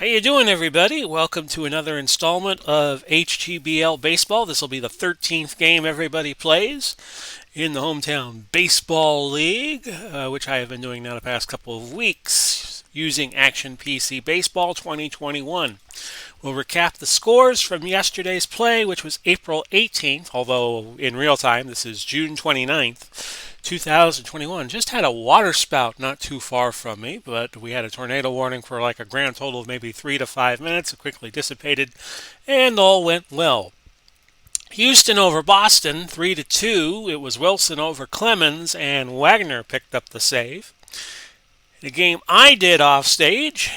How you doing, everybody? Welcome to another installment of HTBL Baseball. This will be the 13th game everybody plays in the Hometown Baseball League, which I have been doing now the past couple of weeks using Action PC Baseball 2021. We'll recap the scores from yesterday's play, which was April 18th, although in real time this is June 29th, 2021. Just had a water spout not too far from me, but we had a tornado warning for like a grand total of maybe 3 to 5 minutes. It quickly dissipated, and all went well. Houston over Boston, 3-2. It was Wilson over Clemens, and Wagner picked up the save. The game I did off stage,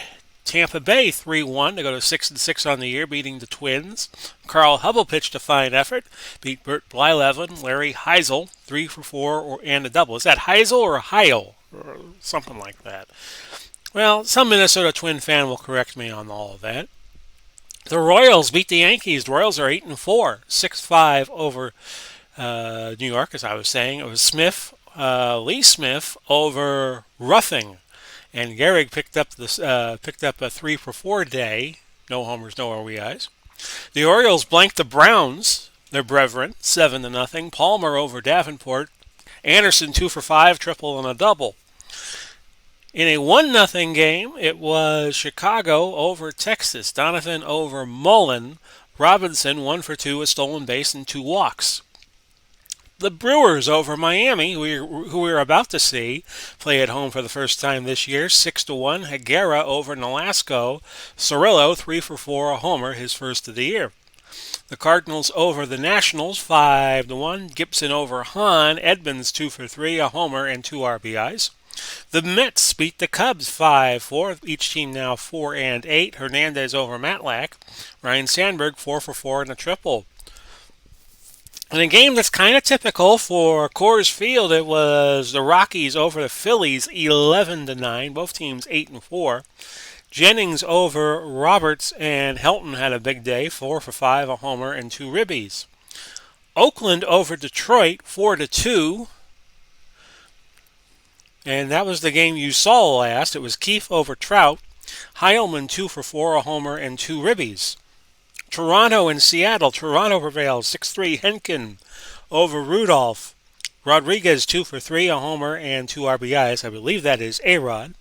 Tampa Bay 3-1 to go to 6-6 on the year, beating the Twins. Carl Hubble pitched a fine effort, beat Bert Blyleven. Larry Heisel 3 for 4 and a double. Is that Heisel or Heil or something like that? Well, some Minnesota Twin fan will correct me on all of that. The Royals beat the Yankees. The Royals are 8-4, 6-5 over New York, as I was saying. It was Lee Smith over Ruffing, and Gehrig picked up a 3 for 4 day. No homers, no RBIs. The Orioles blanked the Browns, their brethren, 7-0. Palmer over Davenport. Anderson 2 for 5, triple and a double. In a 1-0 game, it was Chicago over Texas. Donovan over Mullen. Robinson 1 for 2, a stolen base and 2 walks. The Brewers over Miami, who we're about to see play at home for the first time this year, 6-1. Higuera over Nolasco. Cirillo 3 for 4, a homer, his first of the year. The Cardinals over the Nationals, 5-1. Gibson over Hahn. Edmonds 2 for 3, a homer and 2 RBIs. The Mets beat the Cubs 5-4. Each team now 4-8. Hernandez over Matlack. Ryan Sandberg 4 for 4 and a triple. In a game that's kind of typical for Coors Field, it was the Rockies over the Phillies 11-9. Both teams 8-4. Jennings over Roberts, and Helton had a big day, 4 for 5, a homer and 2 ribbies. Oakland over Detroit 4-2. And that was the game you saw last. It was Keefe over Trout. Heilman 2 for 4, a homer and 2 ribbies. Toronto and Seattle. Toronto prevailed 6-3. Henkin over Rudolph. Rodriguez 2 for 3, a homer and 2 RBIs. I believe that is A-Rod.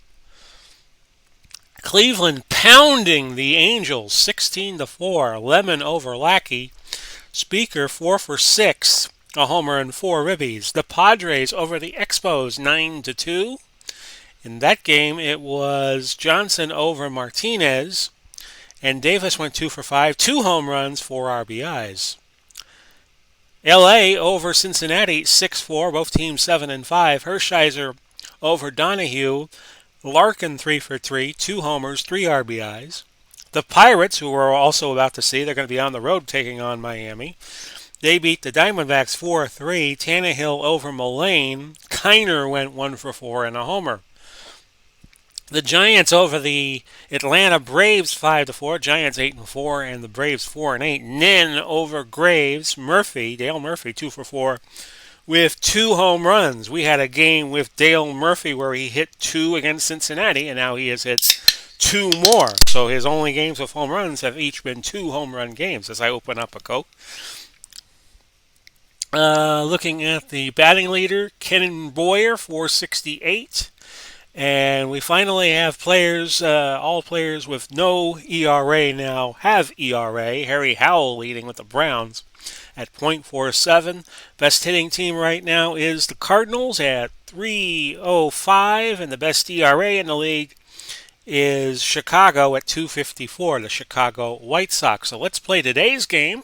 Cleveland pounding the Angels 16-4. Lemon over Lackey. Speaker 4 for 6. A homer and 4 ribbies. The Padres over the Expos 9-2. In that game, it was Johnson over Martinez, and Davis went 2 for 5, 2 home runs, 4 RBIs. LA over Cincinnati 6-4, both teams 7-5. Hershiser over Donahue. Larkin 3 for 3, 2 homers, 3 RBIs. The Pirates, who we're also about to see, they're going to be on the road taking on Miami. They beat the Diamondbacks 4-3. Tannehill over Mullane. Kiner went 1 for 4 and a homer. The Giants over the Atlanta Braves 5-4. Giants 8-4 and the Braves 4-8. Nin over Graves. Dale Murphy 2 for 4 with 2 home runs. We had a game with Dale Murphy where he hit 2 against Cincinnati, and now he has hit 2 more. So his only games with home runs have each been 2 home run games as I open up a Coke. Looking at the batting leader, Ken Boyer, 468. And we finally have players, all players with no ERA now have ERA. Harry Howell leading with the Browns at .47. Best hitting team right now is the Cardinals at .305. And the best ERA in the league is Chicago at .254, the Chicago White Sox. So let's play today's game,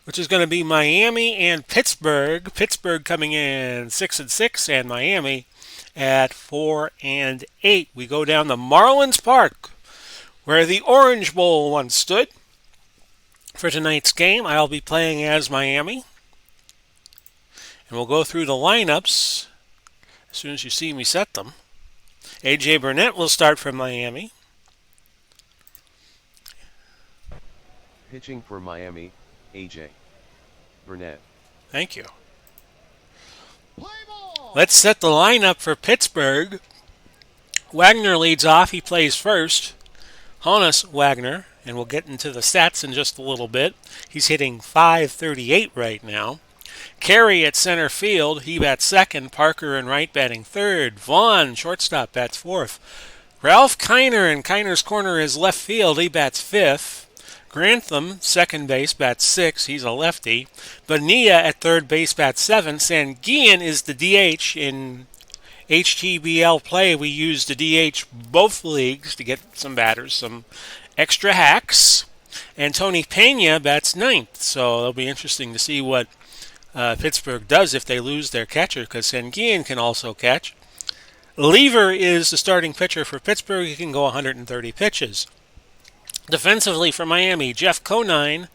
which is going to be Miami and Pittsburgh. Pittsburgh coming in 6-6, and Miami at 4-8. We go down to Marlins Park, where the Orange Bowl once stood. For tonight's game, I'll be playing as Miami. And we'll go through the lineups as soon as you see me set them. A.J. Burnett will start for Miami. Pitching for Miami, A.J. Burnett. Thank you. Let's set the lineup for Pittsburgh. Wagner leads off. He plays first. Honus Wagner, and we'll get into the stats in just a little bit. He's hitting .538 right now. Carey at center field, he bats second. Parker and right batting third. Vaughn, shortstop, bats fourth. Ralph Kiner in Kiner's corner is left field, he bats fifth. Grantham, second base, bats sixth, he's a lefty. Bonilla at third base, bats seventh. Sanguillen is the DH. In HTBL play, we use the DH both leagues to get some batters, some extra hacks. And Tony Pena bats ninth, so it'll be interesting to see what Pittsburgh does if they lose their catcher, because Sanguillen can also catch. Lever is the starting pitcher for Pittsburgh. He can go 130 pitches. Defensively for Miami, Jeff Conine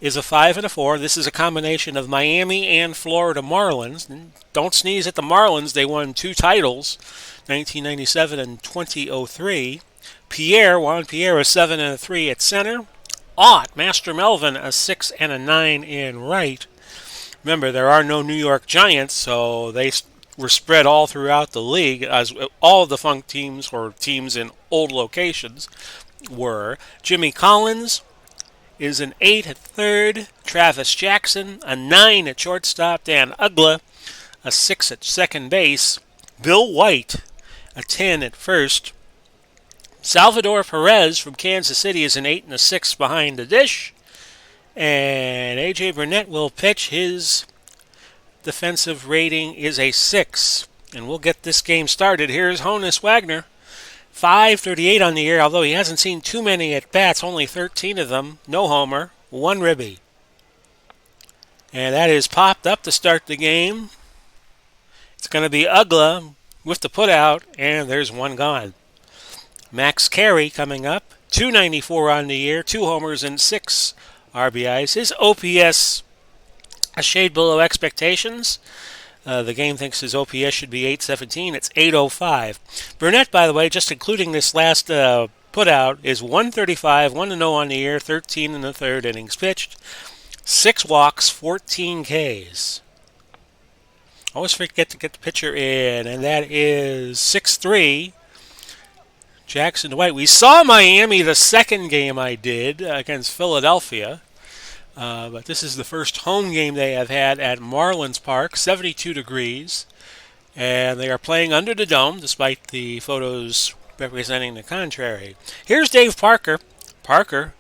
is a 5 and a 4. This is a combination of Miami and Florida Marlins. Don't sneeze at the Marlins. They won two titles, 1997 and 2003. Juan Pierre, a 7 and a 3 at center. Ott, Master Melvin, a 6 and a 9 in right. Remember, there are no New York Giants, so they were spread all throughout the league, as all defunct teams or teams in old locations were. Jimmy Collins is an 8 at third. Travis Jackson, a 9 at shortstop. Dan Ugla, a 6 at second base. Bill White, a 10 at first. Salvador Perez from Kansas City is an 8 and a 6 behind the dish. And A.J. Burnett will pitch. His defensive rating is a 6. And we'll get this game started. Here's Honus Wagner. .538 on the year, although he hasn't seen too many at-bats, only 13 of them. No homer, one ribby. And that is popped up to start the game. It's going to be Ugla with the putout, and there's one gone. Max Carey coming up. .294 on the year, 2 homers and 6 RBIs. His OPS a shade below expectations. The game thinks his OPS should be 817. It's 805. Burnett, by the way, just including this last putout, is 135, 1-0 on the year, 13 in the third innings pitched, 6 walks, 14 Ks. Always forget to get the pitcher in, and that is 6-3. Jackson White. We saw Miami the second game I did against Philadelphia. But this is the first home game they have had at Marlins Park, 72 degrees. And they are playing under the dome, despite the photos representing the contrary. Here's Dave Parker. Parker,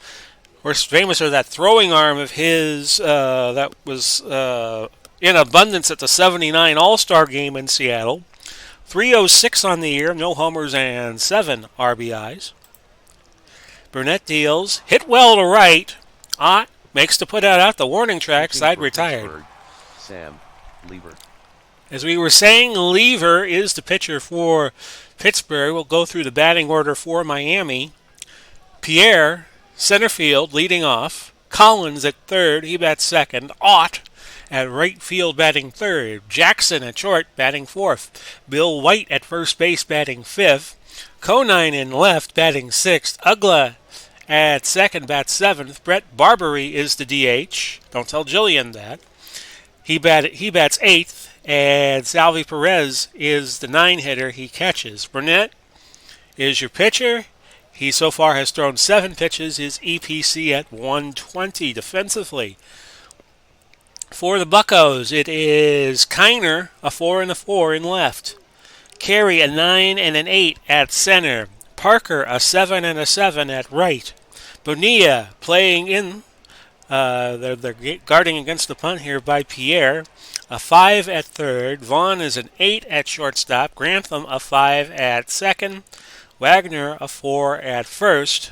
of course, famous for that throwing arm of his that was in abundance at the 79 All-Star game in Seattle. 306 on the year, no homers and 7 RBIs. Burnett deals, hit well to right. Ott makes the putout out the warning track, side retired. Pittsburgh, Sam Lever. As we were saying, Lever is the pitcher for Pittsburgh. We'll go through the batting order for Miami. Pierre, center field, leading off. Collins at third, he bats second. Ott at right field, batting third. Jackson at short, batting fourth. Bill White at first base, batting fifth. Conine in left, batting sixth. Ugla at second, bats seventh. Brett Barbary is the DH. Don't tell Jillian that. He bats eighth, and Salvi Perez is the 9-hitter. He catches. Burnett is your pitcher. He so far has thrown 7 pitches. His EPC at 120 defensively. For the Buccos, it is Kiner, a 4 and a 4 in left. Carey, a 9 and an 8 at center. Parker, a 7 and a 7 at right. Bonilla playing in. They're guarding against the punt here by Pierre. A 5 at third. Vaughn is an 8 at shortstop. Grantham, a 5 at second. Wagner, a 4 at first.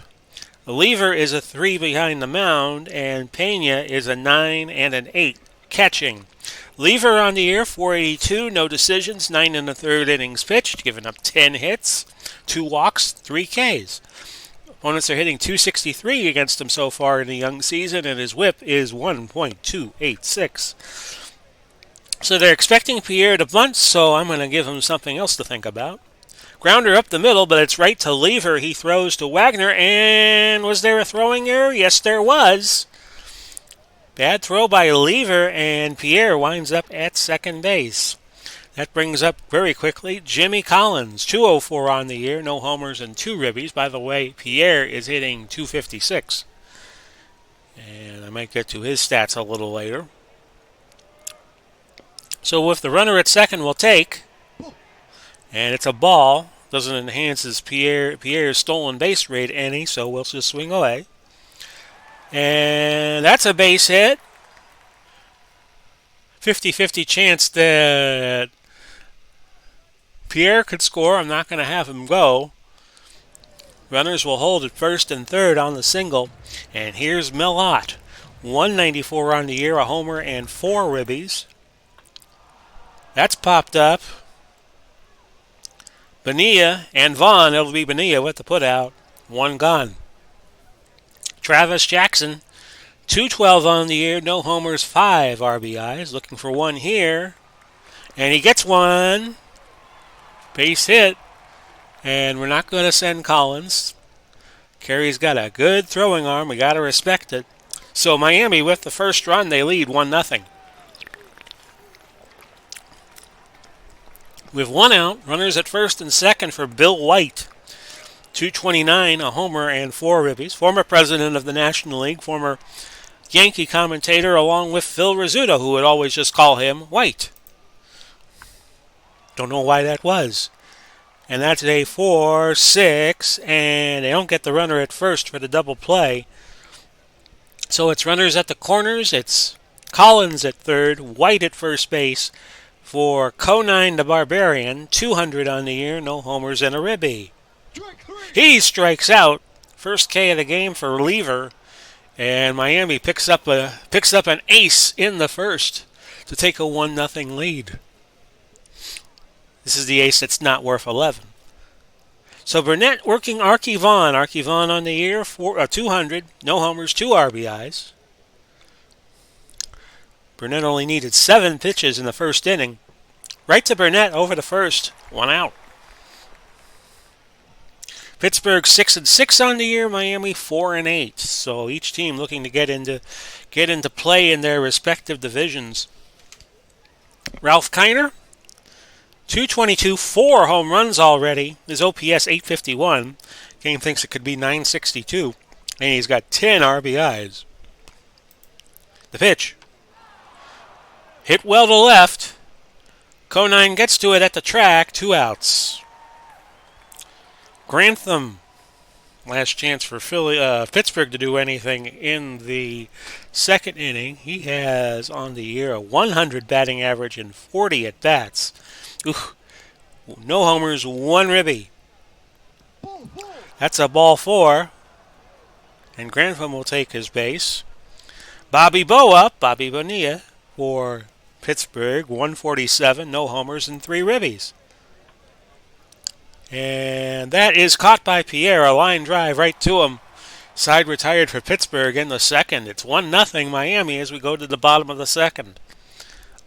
Lever is a 3 behind the mound. And Pena is a 9 and an 8 catching. Lever on the year, 482, no decisions, 9 in the third innings pitched, giving up 10 hits, 2 walks, 3 Ks. Opponents are hitting .263 against him so far in the young season, and his whip is 1.286. So they're expecting Pierre to bunt, so I'm going to give him something else to think about. Grounder up the middle, but it's right to Lever. He throws to Wagner, and was there a throwing error? Yes, there was. Bad throw by Lever, and Pierre winds up at second base. That brings up very quickly Jimmy Collins, 204 on the year, no homers and 2 ribbies. By the way, Pierre is hitting 256. And I might get to his stats a little later. So with the runner at second, we'll take, and it's a ball. Doesn't enhance his Pierre's stolen base rate any, so we'll just swing away. And that's a base hit. 50-50 chance that Pierre could score. I'm not going to have him go. Runners will hold at first and third on the single. And here's Millot. 194 on the year, a homer and 4 ribbies. That's popped up. Bonilla and Vaughn, it'll be Bonilla with the putout. 1 gone. Travis Jackson, 212 on the year, no homers, 5 RBIs. Looking for one here. And he gets one. Base hit. And we're not going to send Collins. Carey's got a good throwing arm. We got to respect it. So Miami with the first run, they lead 1-0. With 1 out, runners at first and second for Bill White. 229, a homer and 4 ribbies. Former president of the National League, former Yankee commentator, along with Phil Rizzuto, who would always just call him White. Don't know why that was. And that's a 4-6, and they don't get the runner at first for the double play. So it's runners at the corners. It's Collins at third, White at first base for Conine the Barbarian. 200 on the year, no homers and a ribby. He strikes out. First K of the game for Lever, and Miami picks up an ace in the first to take a 1-0 lead. This is the ace that's not worth 11. So Burnett working Arky Vaughn. Arky Vaughn on the year, 200, no homers, 2 RBIs. Burnett only needed 7 pitches in the first inning. Right to Burnett over the first, 1 out. Pittsburgh 6-6 on the year, Miami 4-8. So each team looking to get into play in their respective divisions. Ralph Kiner, 222, 4 home runs already. His OPS 851. Game thinks it could be 962. And he's got 10 RBIs. The pitch. Hit well to left. Conine gets to it at the track. 2 outs. Grantham. Last chance for Pittsburgh to do anything in the second inning. He has on the year a 100 batting average and 40 at bats. No homers, 1 ribby. That's a ball 4. And Grantham will take his base. Bobby Bonilla for Pittsburgh, 147, no homers and 3 ribbies. And that is caught by Pierre, a line drive right to him. Side retired for Pittsburgh in the second. It's 1-0 Miami as we go to the bottom of the second.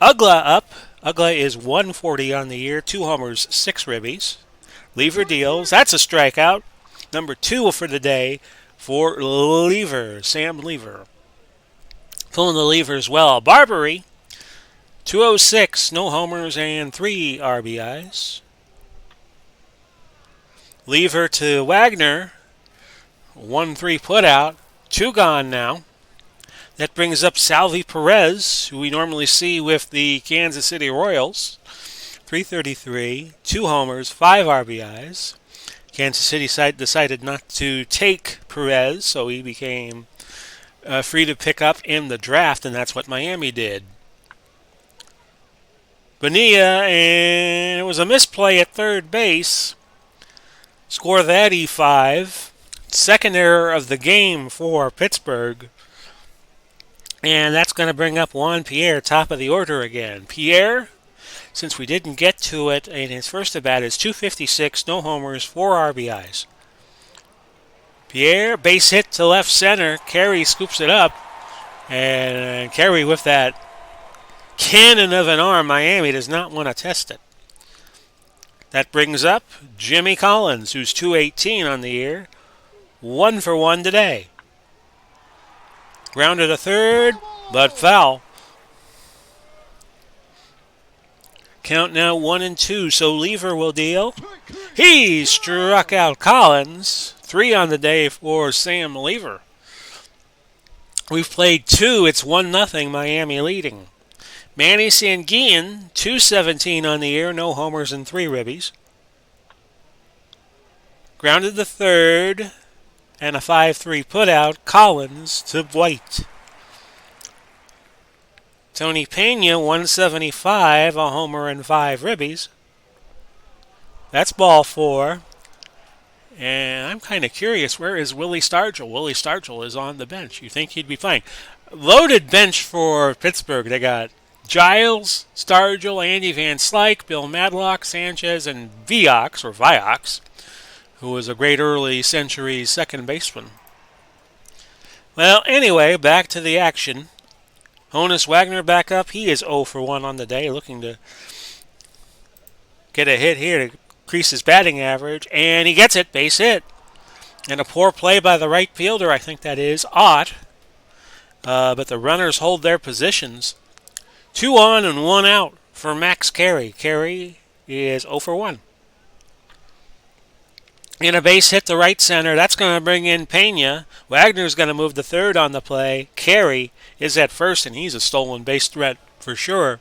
Ugla up. Ugla is 140 on the year, 2 homers, 6 ribbies. Lever deals. That's a strikeout. Number 2 for the day for Lever, Sam Lever. Pulling the lever as well. Barbary, 206, no homers and 3 RBIs. Lever to Wagner, 1-3 putout, 2 gone now. That brings up Salvi Perez, who we normally see with the Kansas City Royals. 333, 2 homers, 5 RBIs. Kansas City decided not to take Perez, so he became free to pick up in the draft, and that's what Miami did. Bonilla, and it was a misplay at third base. Score that E5. Second error of the game for Pittsburgh. And that's going to bring up Juan Pierre, top of the order again. Pierre, since we didn't get to it in his first at bat, is 256, no homers, 4 RBIs. Pierre, base hit to left center. Carey scoops it up. And Carey with that cannon of an arm, Miami does not want to test it. That brings up Jimmy Collins, who's 218 on the year. 1 for 1 today. Grounded to third, but foul. count now 1-2, so Lever will deal. He struck out Collins. 3 on the day for Sam Lever. We've played 2. It's 1-0, Miami leading. Manny Sanguillen, 217 on the year, no homers and 3 ribbies. Grounded the third, and a 5-3 putout. Collins to White. Tony Pena, 175, a homer and 5 ribbies. That's ball 4. And I'm kind of curious, where is Willie Stargell? Willie Stargell is on the bench. You think he'd be fine. Loaded bench for Pittsburgh. They got Giles, Stargell, Andy Van Slyke, Bill Madlock, Sanchez, and Viox, who was a great early century second baseman. Well, anyway, back to the action. Honus Wagner back up. He is 0 for 1 on the day, looking to get a hit here to increase his batting average, and he gets it, base hit. And a poor play by the right fielder, I think that is, Ott. But the runners hold their positions. 2 on and 1 out for Max Carey. Carey is 0 for 1. And a base hit to right center. That's going to bring in Pena. Wagner's going to move to third on the play. Carey is at first, and he's a stolen base threat for sure.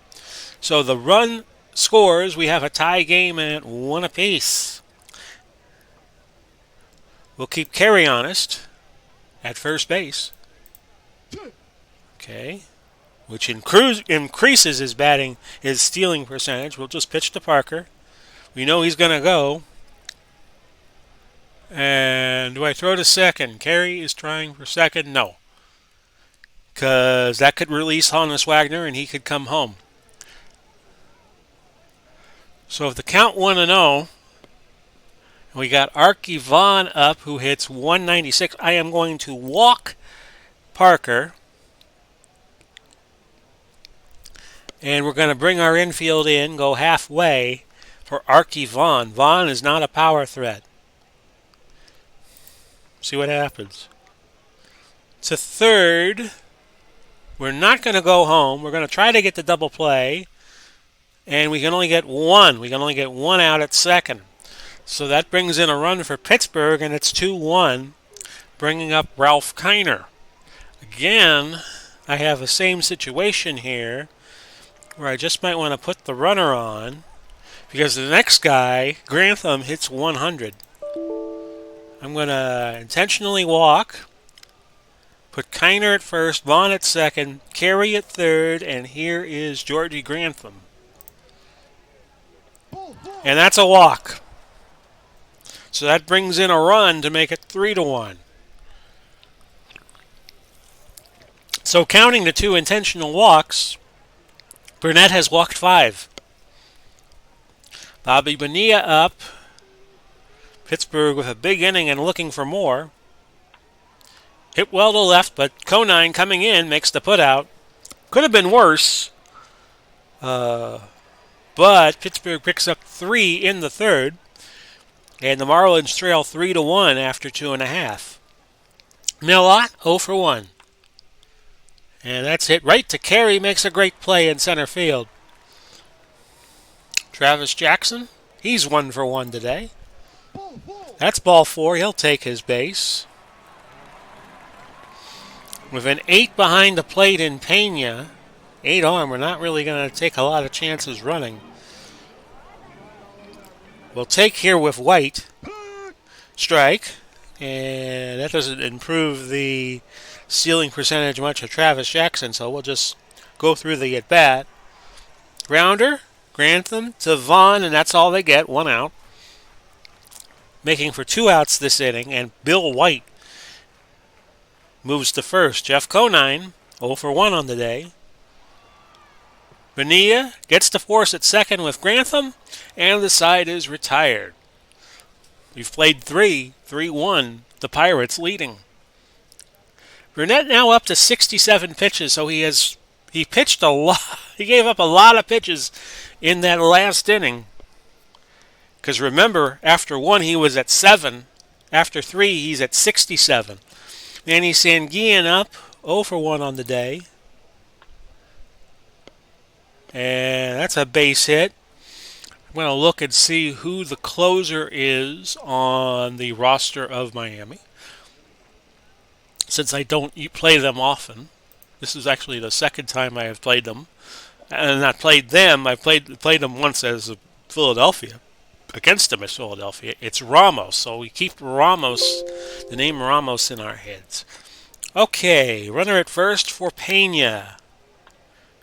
So the run scores. We have a tie game at 1 apiece. We'll keep Carey honest at first base. Okay. Which increases his stealing percentage. We'll just pitch to Parker. We know he's going to go. And do I throw to second? Carey is trying for second. No. Because that could release Honus Wagner and he could come home. So if the count 1-0, we got Arky Vaughan up who hits 196. I am going to walk Parker. And we're going to bring our infield in, go halfway for Arky Vaughan. Vaughan is not a power threat. See what happens. To third. We're not going to go home. We're going to try to get the double play. And we can only get 1. We can only get 1 out at second. So that brings in a run for Pittsburgh, and it's 2-1, bringing up Ralph Kiner. Again, I have the same situation here where I just might want to put the runner on because the next guy, Grantham, hits 100. I'm going to intentionally walk, put Kiner at first, Vaughn at second, Carey at third, and here is Georgie Grantham. And that's a walk. So that brings in a run to make it 3-1. So counting the 2 intentional walks, Burnett has walked 5. Bobby Bonilla up. Pittsburgh with a big inning and looking for more. Hit well to left, but Conine coming in makes the putout. Could have been worse. But Pittsburgh picks up 3 in the third. And the Marlins trail 3-1 after 2.5. Millot 0 for 1. And that's hit right to Carey. Makes a great play in center field. Travis Jackson, he's 1 for 1 today. That's ball 4. He'll take his base. With an 8 behind the plate in Pena, 8 on, we're not really going to take a lot of chances running. We'll take here with White. Strike. And that doesn't improve the stealing percentage much of Travis Jackson, so we'll just go through the at-bat. Grounder, Grantham to Vaughn, and that's all they get, 1 out. Making for 2 outs this inning, and Bill White moves to first. Jeff Conine, 0 for 1 on the day. Bonilla gets to force at second with Grantham, and the side is retired. We've played 3-1, the Pirates leading. Burnett now up to 67 pitches, so he pitched a lot. He gave up a lot of pitches in that last inning. Because remember, after 1 he was at 7. After 3 he's at 67. Manny Sanguillen up 0 for 1 on the day. And that's a base hit. I'm going to look and see who the closer is on the roster of Miami. Since I don't play them often, this is actually the second time I have played them. And not played them, I played them once as Philadelphia, against them as Philadelphia. It's Ramos, so we keep Ramos, the name Ramos, in our heads. Okay, runner at first for Pena.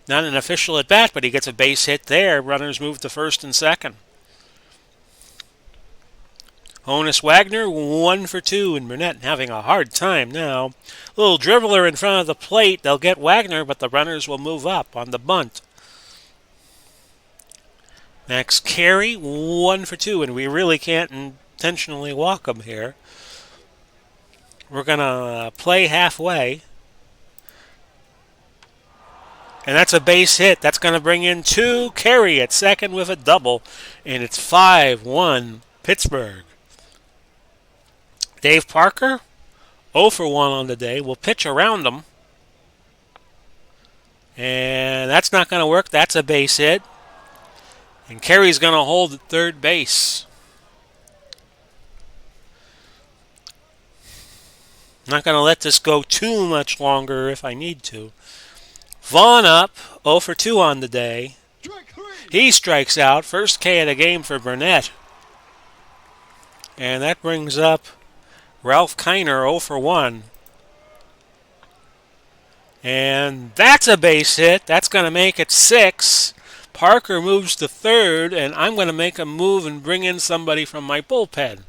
Not an official at bat, but he gets a base hit there. Runners move to first and second. Honus Wagner, 1 for 2, and Burnett having a hard time now. Little dribbler in front of the plate. They'll get Wagner, but the runners will move up on the bunt. Max Carey, 1 for 2, and we really can't intentionally walk him here. We're going to play halfway. And that's a base hit. That's going to bring in 2. Carey at second with a double. And it's 5-1 Pittsburgh. Dave Parker, 0 for 1 on the day. Will pitch around him. And that's not going to work. That's a base hit. And Carey's going to hold at third base. Not going to let this go too much longer if I need to. Vaughn up, 0 for 2 on the day. He strikes out. First K of the game for Burnett. And that brings up Ralph Kiner, 0 for 1. And that's a base hit. That's going to make it 6. Parker moves to third, and I'm going to make a move and bring in somebody from my bullpen.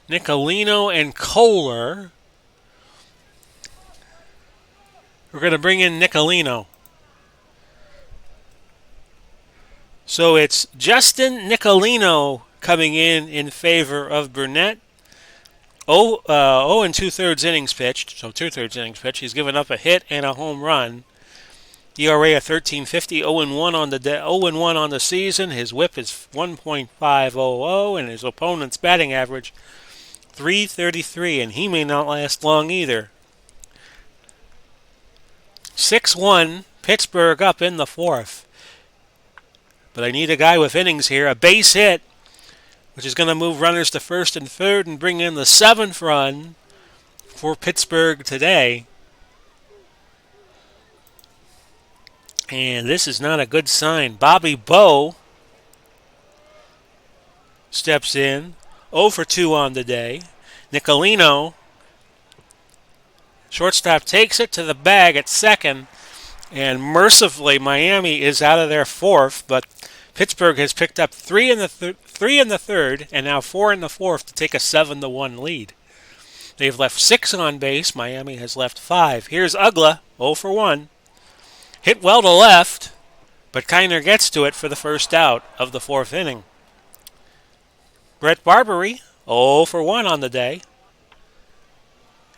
Nicolino and Kohler. We're going to bring in Nicolino. So it's Justin Nicolino coming in favor of Burnett. 0 and 2/3 innings pitched, so 2/3 innings pitched. He's given up a hit and a home run. ERA of 13.50, 0 and 1 on the 0 and 1 on the season. His WHIP is 1.500, and his opponent's batting average 333, and he may not last long either. 6-1, Pittsburgh up in the fourth. But I need a guy with innings here. A base hit, which is going to move runners to first and third and bring in the 7th run for Pittsburgh today. And this is not a good sign. Bobby Bowe steps in. 0 for 2 on the day. Nicolino, shortstop, takes it to the bag at second. And mercifully, Miami is out of their fourth, but Pittsburgh has picked up 3 in the third, and now 4 in the fourth to take a 7-1 lead. They've left 6 on base. Miami has left 5. Here's Ugla, 0 for 1. Hit well to left, but Kiner gets to it for the first out of the fourth inning. Brett Barbary, 0 for 1 on the day.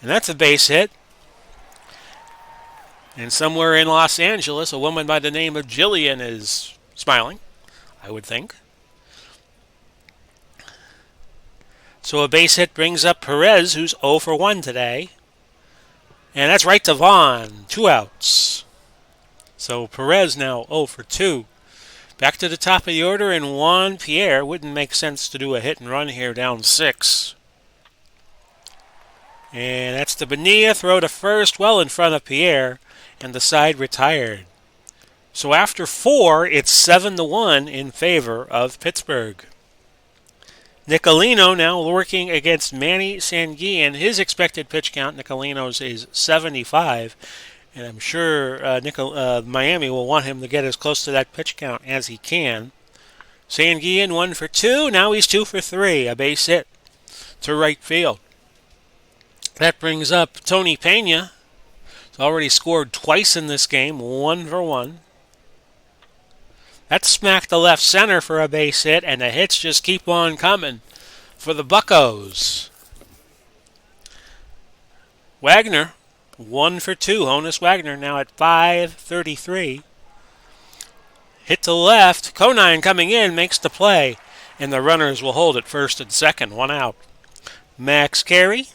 And that's a base hit. And somewhere in Los Angeles, a woman by the name of Jillian is smiling, I would think. So a base hit brings up Perez, who's 0 for 1 today. And that's right to Vaughn, 2 outs. So Perez now 0 for 2. Back to the top of the order, and Juan Pierre. Wouldn't make sense to do a hit and run here down 6. And that's to Bonilla, throw to first, well in front of Pierre, and the side retired. So after 4, it's 7-1 in favor of Pittsburgh. Nicolino now working against Manny Sanguillen. His expected pitch count, Nicolino's, is 75. And I'm sure Miami will want him to get as close to that pitch count as he can. Sanguillen 1 for 2. Now he's 2 for 3. A base hit to right field. That brings up Tony Pena. He's already scored twice in this game. 1 for 1. That smacked the left center for a base hit, and the hits just keep on coming for the Buccos. Wagner, 1 for 2. Honus Wagner now at 533. Hit to left. Conine coming in makes the play, and the runners will hold at first and second. 1 out. Max Carey,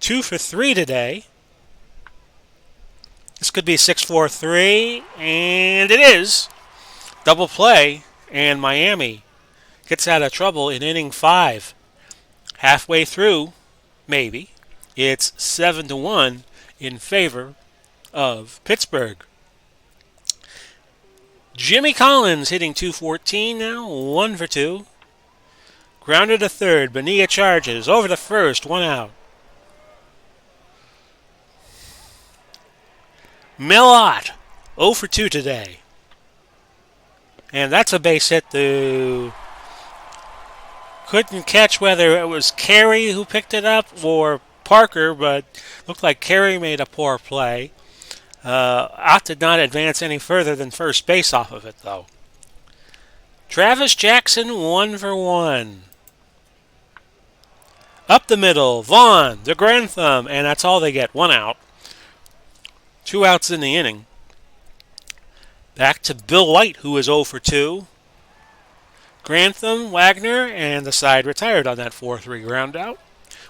2 for 3 today. This could be 6-4-3, and it is. Double play, and Miami gets out of trouble in inning 5. Halfway through, maybe, it's 7-1 in favor of Pittsburgh. Jimmy Collins hitting 214 now, 1 for 2. Grounded to third. Bonilla charges. Over to first. 1 out. Millot. 0 for 2 today. And that's a base hit to... Couldn't catch whether it was Carey who picked it up or Parker, but looked like Carey made a poor play. Ott did not advance any further than first base off of it, though. Travis Jackson, 1 for 1. Up the middle, Vaughn, the Grantham, and that's all they get. 1 out. 2 outs in the inning. Back to Bill White, who is 0 for 2. Grantham, Wagner, and the side retired on that 4-3 groundout.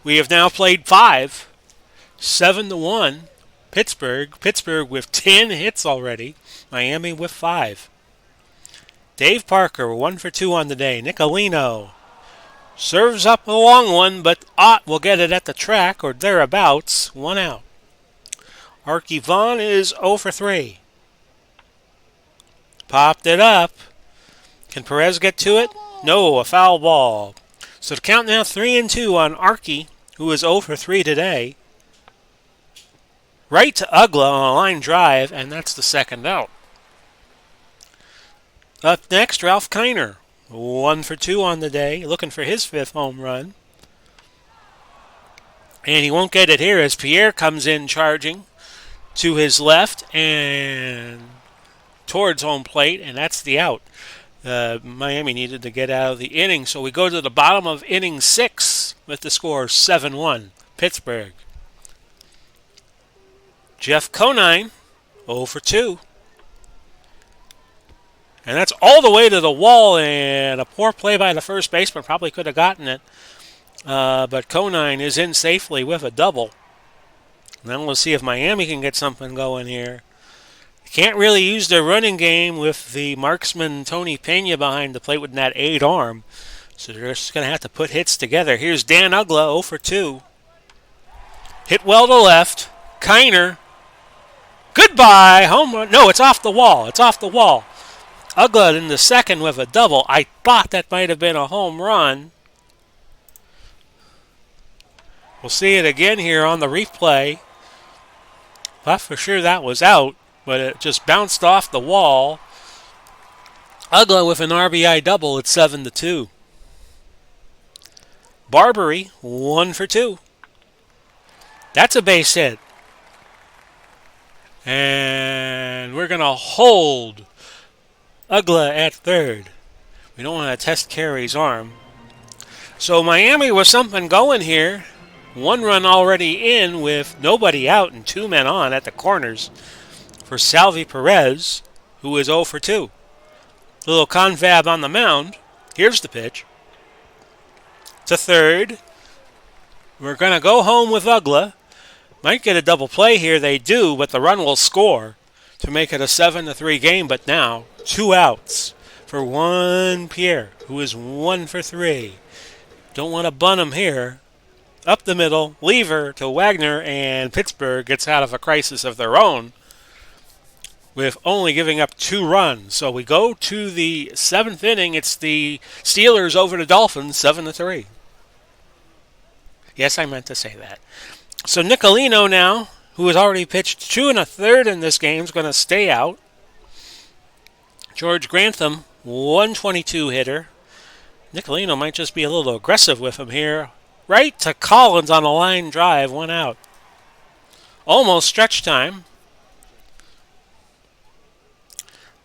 We have now played 5. 7-1. Pittsburgh with 10 hits already. Miami with 5. Dave Parker, 1 for 2 on the day. Nicolino serves up a long one, but Ott will get it at the track or thereabouts. 1 out. Arky Vaughn is 0 for 3. Popped it up. Can Perez get to it? No, a foul ball. So the count now 3-2 on Arky, who is 0 for 3 today. Right to Ugla on a line drive, and that's the second out. Up next, Ralph Kiner. 1 for 2 on the day, looking for his 5th home run. And he won't get it here as Pierre comes in charging to his left and towards home plate, and that's the out. Miami needed to get out of the inning, so we go to the bottom of inning 6 with the score 7-1, Pittsburgh. Jeff Conine, 0 for 2. And that's all the way to the wall, and a poor play by the first baseman. Probably could have gotten it. But Conine is in safely with a double. And then we'll see if Miami can get something going here. Can't really use their running game with the marksman Tony Pena behind the plate with that 8 arm. So they're just going to have to put hits together. Here's Dan Ugla, 0 for 2. Hit well to left. Kiner. Goodbye. Home run. No, it's off the wall. It's off the wall. Ugla in the second with a double. I thought that might have been a home run. We'll see it again here on the replay. Thought for sure that was out, but it just bounced off the wall. Ugla with an RBI double at 7-2. Barbary, 1 for 2. That's a base hit. And we're going to hold Ugla at third. We don't want to test Carey's arm. So Miami with something going here. 1 run already in with nobody out and 2 men on at the corners for Salvi Perez, who is 0 for 2. A little confab on the mound. Here's the pitch. To third. We're going to go home with Ugla. Might get a double play here. They do, but the run will score to make it a 7-3 game. But now, 2 outs for Juan Pierre, who is 1 for 3. Don't want to bunt him here. Up the middle, lever to Wagner, and Pittsburgh gets out of a crisis of their own with only giving up 2 runs. So we go to the 7th inning. It's the Steelers over the Dolphins, 7-3. Yes, I meant to say that. So Nicolino now, who has already pitched 2 1/3 in this game, is going to stay out. George Grantham, 122 hitter. Nicolino might just be a little aggressive with him here. Right to Collins on a line drive, 1 out. Almost stretch time.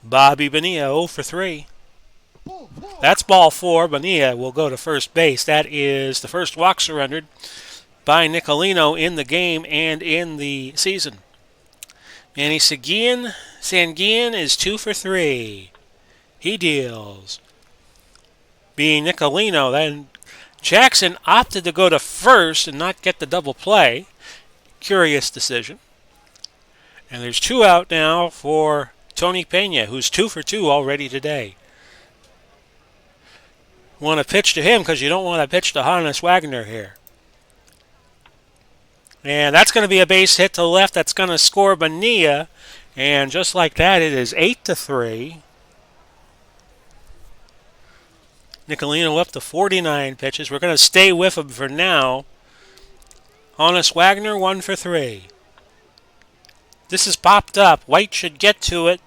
Bobby Bonilla, 0 for 3. That's ball 4. Bonilla will go to first base. That is the first walk surrendered by Nicolino in the game and in the season. Manny Sanguillen is 2 for 3. He deals. Being Nicolino, then Jackson opted to go to first and not get the double play. Curious decision. And there's 2 out now for Tony Pena, who's 2 for 2 already today. Want to pitch to him because you don't want to pitch to Hannes Wagner here. And that's going to be a base hit to left. That's going to score Bonilla. And just like that, it is 8-3. Nicolino up to 49 pitches. We're going to stay with him for now. Hannes Wagner 1 for 3. This is popped up. White should get to it,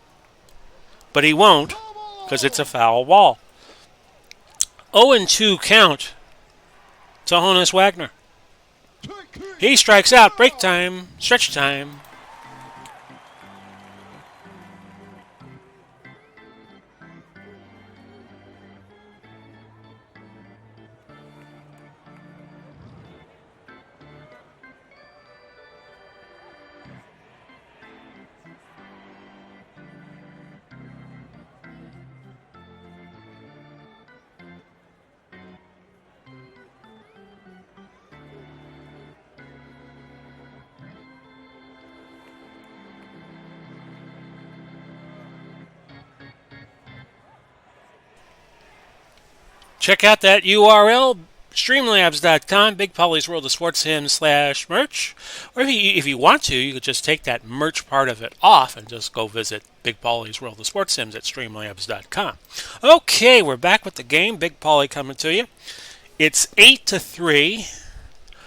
but he won't because it's a foul ball. 0-2 count to Hannes Wagner. He strikes out. Break time. Stretch time. Check out that URL, streamlabs.com, Big Polly's World of Sports Him /merch. Or if you want to, you could just take that merch part of it off and just go visit Big Polly's World of Sports Sims at streamlabs.com. Okay, we're back with the game. Big Polly coming to you. It's 8-3.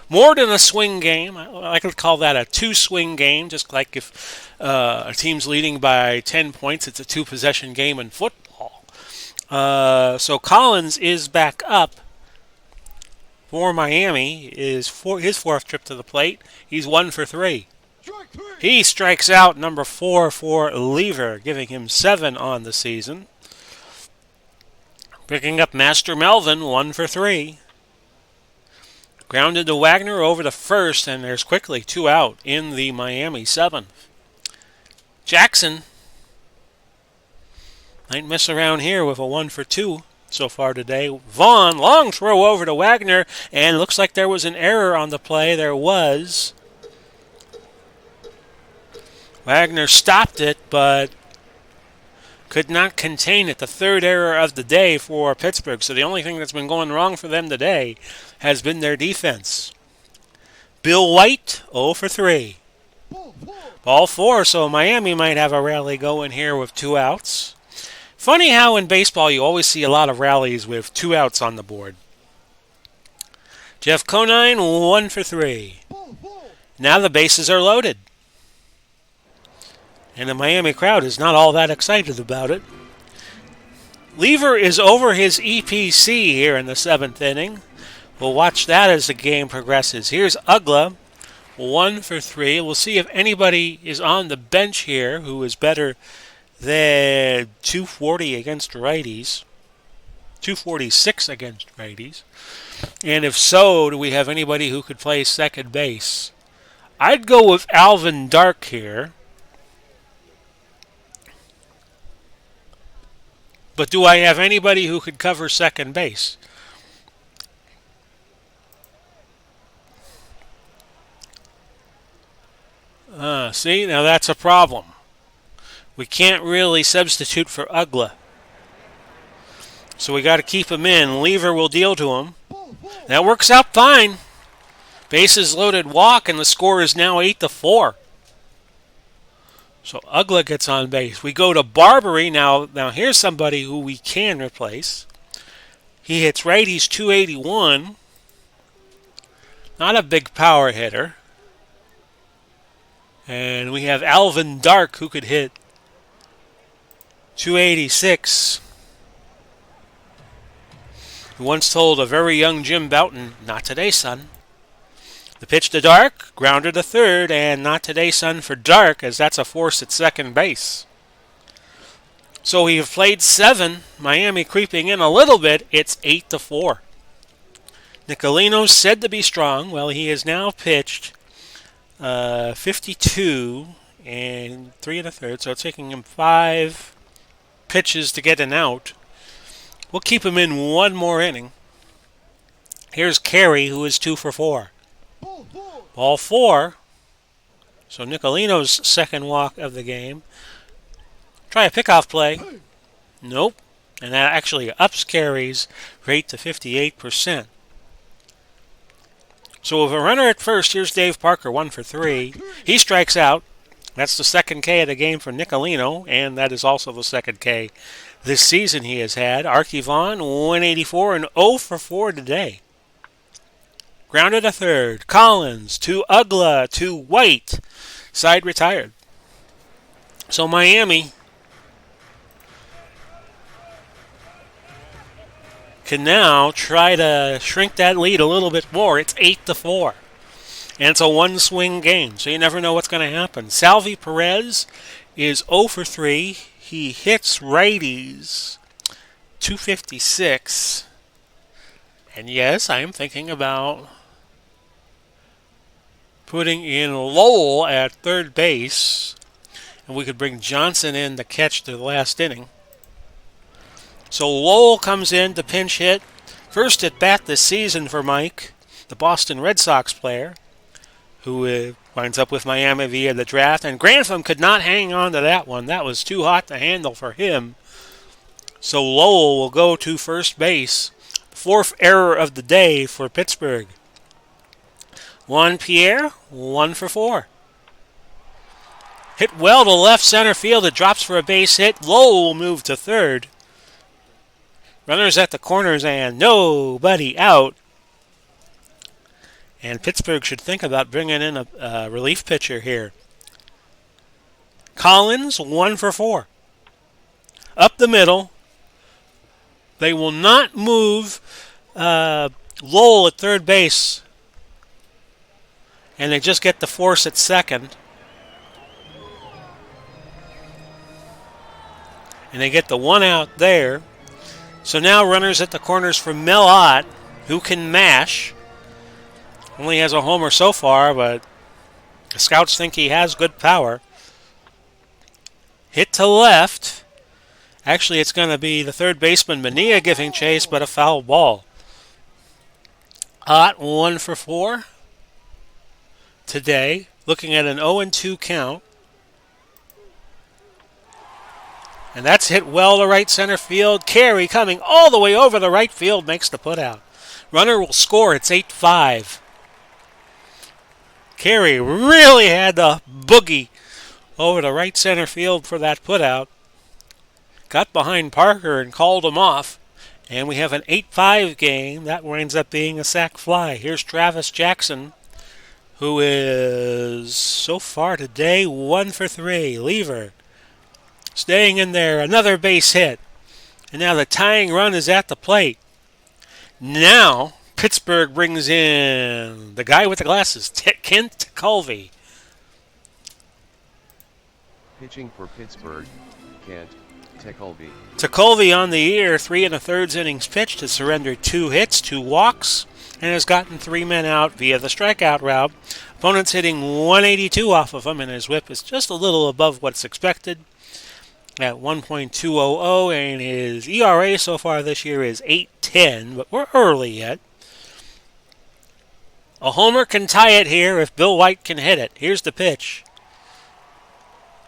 More than a swing game. I could call that a 2-swing game, just like if a team's leading by 10 points, it's a 2-possession game in football. So Collins is back up for Miami. Is for his 4th trip to the plate. He's 1 for 3. He strikes out number 4 for Lever, giving him 7 on the season. Picking up Master Melvin, 1 for 3. Grounded to Wagner over to first, and there's quickly 2 out in the Miami 7th. Jackson might mess around here with a 1 for 2 so far today. Vaughn, long throw over to Wagner, and looks like there was an error on the play. There was. Wagner stopped it, but could not contain it. The 3rd error of the day for Pittsburgh. So the only thing that's been going wrong for them today has been their defense. Bill White, 0 for 3. Ball 4, so Miami might have a rally going here with 2 outs. Funny how in baseball you always see a lot of rallies with 2 outs on the board. Jeff Conine, 1 for 3. Now the bases are loaded. And the Miami crowd is not all that excited about it. Lever is over his EPC here in the 7th inning. We'll watch that as the game progresses. Here's Ugla, 1 for 3. We'll see if anybody is on the bench here who is better than 240 against righties. 246 against righties. And if so, do we have anybody who could play second base? I'd go with Alvin Dark here. But do I have anybody who could cover second base? See, now that's a problem. We can't really substitute for Ugla. So we got to keep him in. Lever will deal to him. That works out fine. Bases loaded walk, and the score is now 8-4. So Ugla gets on base. We go to Barbary. Now here's somebody who we can replace. He hits righties 281. Not a big power hitter. And we have Alvin Dark who could hit 286. Who once told a very young Jim Bouton, "Not today, son." The pitch to Dark, grounder to third, and not today, son, for Dark, as that's a force at second base. So we have played 7. Miami creeping in a little bit. It's 8-4. Nicolino's said to be strong. Well, he has now pitched 52 and 3 1/3, so it's taking him 5 pitches to get an out. We'll keep him in one more inning. Here's Carey, who is 2 for 4. Ball 4. So Nicolino's second walk of the game. Try a pickoff play. Nope. And that actually ups Carey's rate to 58%. So with a runner at first, here's Dave Parker, 1 for 3. He strikes out. That's the second K of the game for Nicolino, and that is also the second K this season he has had. Archie Vaughn, 184 and 0 for 4 today. Grounded a third. Collins to Ugla to White. Side retired. So Miami can now try to shrink that lead a little bit more. It's 8-4. And it's a one-swing game, so you never know what's going to happen. Salvi Perez is 0 for 3. He hits righties, 256. And yes, I am thinking about putting in Lowell at third base, and we could bring Johnson in to catch the last inning. So Lowell comes in to pinch hit. First at bat this season for Mike, the Boston Red Sox player, who winds up with Miami via the draft. And Grantham could not hang on to that one. That was too hot to handle for him. So Lowell will go to first base. Fourth error of the day for Pittsburgh. Juan Pierre, 1 for 4. Hit well to left center field. It drops for a base hit. Lowell will move to third. Runners at the corners and nobody out. And Pittsburgh should think about bringing in a relief pitcher here. Collins, 1 for 4. Up the middle. They will not move Lowell at third base. And they just get the force at second. And they get the one out there. So now runners at the corners for Mellott, who can mash. Only has a homer so far, but the scouts think he has good power. Hit to left. Actually, it's going to be the third baseman, Mania, giving chase, but a foul ball. Ott, 1 for 4 today. Looking at an 0-2 count. And that's hit well to right center field. Carey coming all the way over the right field makes the putout. Runner will score. It's 8-5. Carey really had the boogie over the right center field for that putout. Got behind Parker and called him off. And we have an 8-5 game. That winds up being a sac fly. Here's Travis Jackson, who is so far today 1 for 3. Lever staying in there. Another base hit. And now the tying run is at the plate. Now Pittsburgh brings in the guy with the glasses, Kent Colvey. Pitching for Pittsburgh, Kent Tekulve. Tekulve on the year, 3 1/3 innings pitched, has surrendered 2 hits, 2 walks, and has gotten 3 men out via the strikeout route. Opponent's hitting 182 off of him, and his whip is just a little above what's expected at 1.200, and his ERA so far this year is 8.10, but we're early yet. A homer can tie it here if Bill White can hit it. Here's the pitch.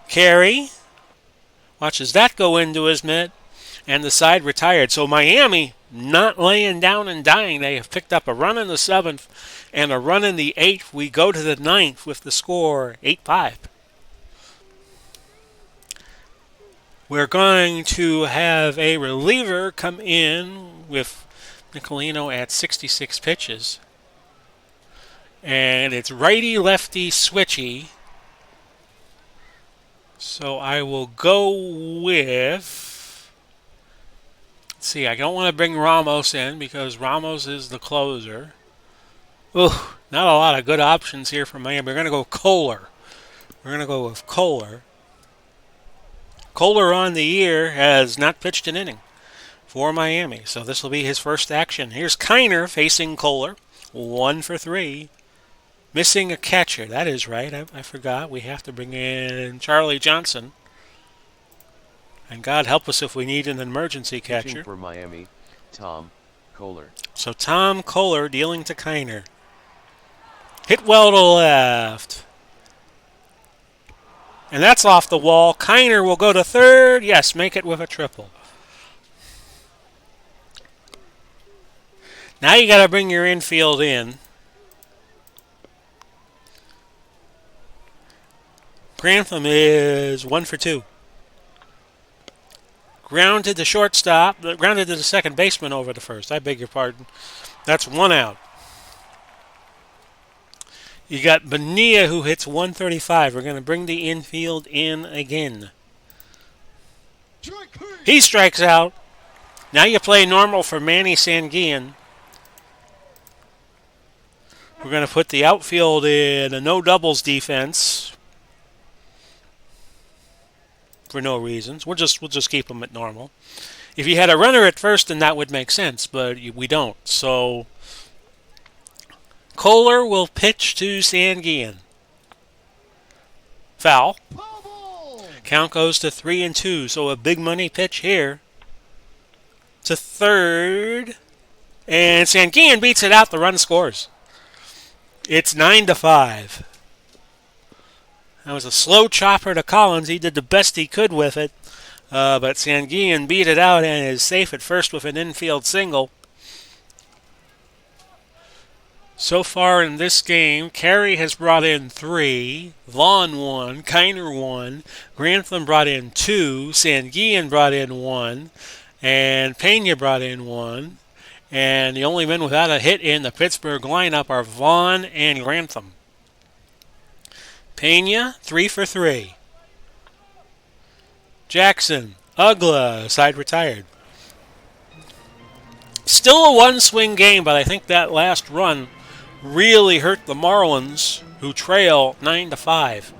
Carey watches that go into his mitt, and the side retired. So Miami not laying down and dying. They have picked up a run in the 7th and a run in the 8th. We go to the 9th with the score 8-5. We're going to have a reliever come in with Nicolino at 66 pitches. And it's righty-lefty switchy. So I will go with... Let's see, I don't want to bring Ramos in because Ramos is the closer. Ooh, not a lot of good options here for Miami. We're going to go Kohler. We're going to go with Kohler. Kohler on the year has not pitched an inning for Miami, so this will be his first action. Here's Kiner facing Kohler, 1 for 3. Missing a catcher, that is right. I forgot. We have to bring in Charlie Johnson. And God help us if we need an emergency catcher. Pitching for Miami, Tom Kohler. So Tom Kohler dealing to Kiner. Hit well to left. And that's off the wall. Kiner will go to third. Yes, make it with a triple. Now you got to bring your infield in. Grantham is 1 for 2. Grounded to shortstop. Grounded to the second baseman over the first. I beg your pardon. That's 1 out. You got Bonilla who hits 135. We're going to bring the infield in again. He strikes out. Now you play normal for Manny Sanguillen. We're going to put the outfield in a no doubles defense for no reasons. We'll just keep them at normal. If you had a runner at first, then that would make sense, but we don't. So Kohler will pitch to Sanguillen. Foul. Count goes to 3-2. So a big money pitch here to third, and Sanguillen beats it out. The run scores. It's 9-5. That was a slow chopper to Collins. He did the best he could with it, but Sanguillen beat it out and is safe at first with an infield single. So far in this game, Carey has brought in 3, Vaughn 1, Kiner 1, Grantham brought in 2, Sanguillen brought in 1, and Pena brought in 1. And the only men without a hit in the Pittsburgh lineup are Vaughn and Grantham. Pena, 3 for 3. Jackson, Ugla, side retired. Still a one-swing game, but I think that last run really hurt the Marlins, who trail 9-5.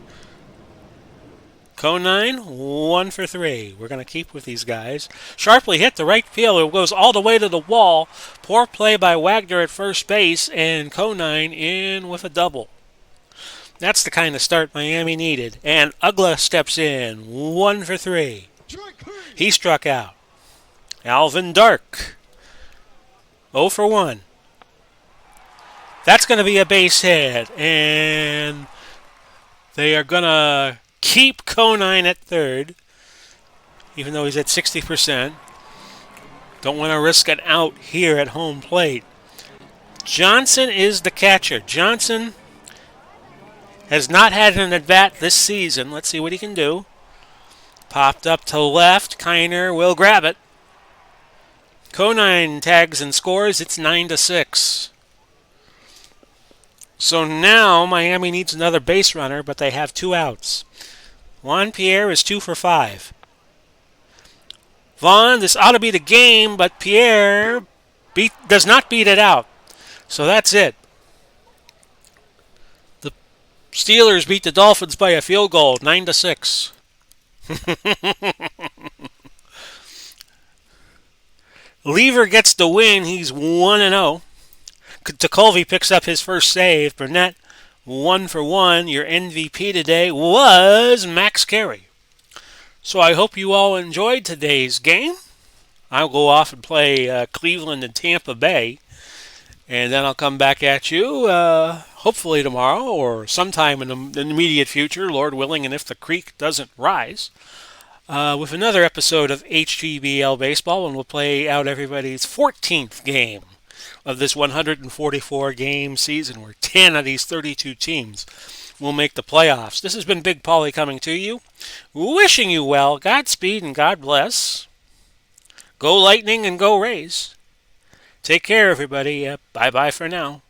Conine, 1 for 3. We're going to keep with these guys. Sharply hit the right fielder, goes all the way to the wall. Poor play by Wagner at first base, and Conine in with a double. That's the kind of start Miami needed. And Ugla steps in, 1 for 3. He struck out. Alvin Dark, 0 for 1. That's going to be a base hit, and they are going to keep Conine at third, even though he's at 60%. Don't want to risk an out here at home plate. Johnson is the catcher. Johnson has not had an at-bat this season. Let's see what he can do. Popped up to left. Kiner will grab it. Conine tags and scores. It's 9-6. So now Miami needs another base runner, but they have 2 outs. Juan Pierre is 2 for 5. Vaughn, this ought to be the game, but Pierre does not beat it out. So that's it. The Steelers beat the Dolphins by a field goal, 9-6. Lever gets the win. He's 1-0. Tekulve picks up his first save. Burnett, 1 for 1. Your MVP today was Max Carey. So I hope you all enjoyed today's game. I'll go off and play Cleveland and Tampa Bay. And then I'll come back at you hopefully tomorrow or sometime in the immediate future, Lord willing, and if the creek doesn't rise, with another episode of HTBL Baseball, and we'll play out everybody's 14th game of this 144-game season, where 10 of these 32 teams will make the playoffs. This has been Big Paulie coming to you, wishing you well, Godspeed, and God bless. Go Lightning and go Rays. Take care, everybody. Bye-bye for now.